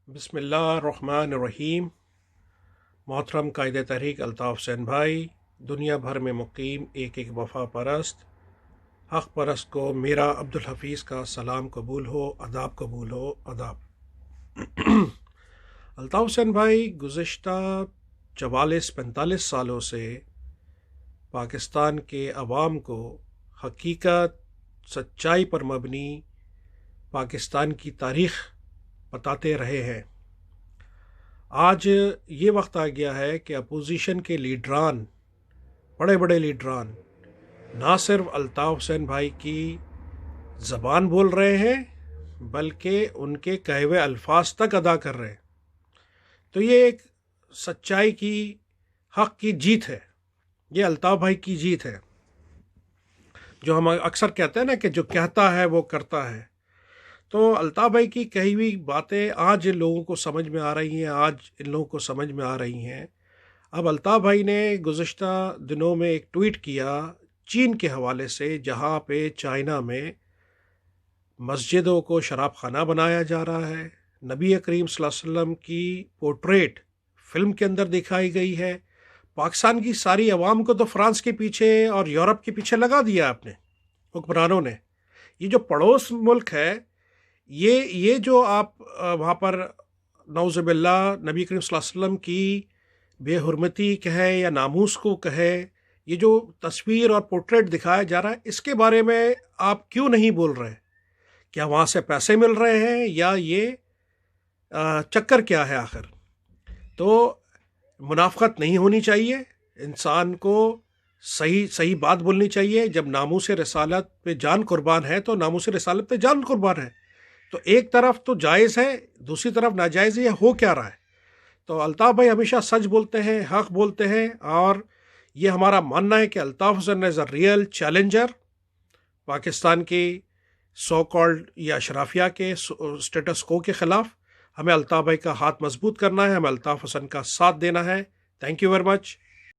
बिस्मिल्लाहिर्रहमानिर्रहीम। मोहतरम कायद तहरीक अल्ताफ़ हुसैन भाई, दुनिया भर में मुकीम एक एक वफ़ा परस्त हक़ परस्त को मेरा अब्दुल हफ़ीज़ का सलाम कबूल हो, अदाब कबूल हो, अदाब। अल्ताफ़ हुसैन भाई, गुज़िश्ता 44-45 सालों से पाकिस्तान के अवाम को हकीकत, सच्चाई पर मबनी पाकिस्तान की तारीख़ बताते रहे हैं। आज ये वक्त आ गया है कि अपोजिशन के लीडरान, बड़े बड़े लीडरान, ना सिर्फ अल्ताफ़ हुसैन भाई की ज़बान बोल रहे हैं बल्कि उनके कहे हुए अल्फाज तक अदा कर रहे हैं। तो ये एक सच्चाई की, हक़ की जीत है। ये अल्ताफ़ भाई की जीत है। जो हम अक्सर कहते हैं ना कि जो कहता है वो करता है। तो अल्ताफ़ भाई की कही हुई बातें आज लोगों को समझ में आ रही हैं, आज इन लोगों को समझ में आ रही हैं। अब अल्ताफ़ भाई ने गुज़िश्ता दिनों में एक ट्वीट किया चीन के हवाले से, जहाँ पे चाइना में मस्जिदों को शराब खाना बनाया जा रहा है। नबी करीम सल्लल्लाहु अलैहि वसल्लम की पोर्ट्रेट फिल्म के अंदर दिखाई गई है। पाकिस्तान की सारी आवाम को तो फ्रांस के पीछे और यूरोप के पीछे लगा दिया अपने हुक्मरानों ने। ये जो पड़ोस मुल्क है, ये जो आप वहाँ पर नौज़ुबिल्लाह नबी करीम सल्लल्लाहु अलैहि वसल्लम की बेहुरमती कहे या नामूस को कहे, ये जो तस्वीर और पोर्ट्रेट दिखाया जा रहा है, इसके बारे में आप क्यों नहीं बोल रहे? क्या वहाँ से पैसे मिल रहे हैं या ये चक्कर क्या है आखिर? तो मुनाफ़क़त नहीं होनी चाहिए। इंसान को सही सही बात बोलनी चाहिए। जब नामूस रिसालत पे जान कुर्बान है तो नामूस रिसालत पे जान कुर्बान है। तो एक तरफ तो जायज़ है, दूसरी तरफ नाजायज़ है। ये हो क्या रहा है? तो अल्ताफ़ भाई हमेशा सच बोलते हैं, हक़ बोलते हैं, और ये हमारा मानना है कि Altaf Hussain is a real challenger Pakistan की सो कॉल्ड या अशराफिया के स्टेटस को के ख़िलाफ़। हमें अल्ताफ़ भाई का हाथ मजबूत करना है, हमें अल्ताफ़ हुसैन का साथ देना है। Thank you very much.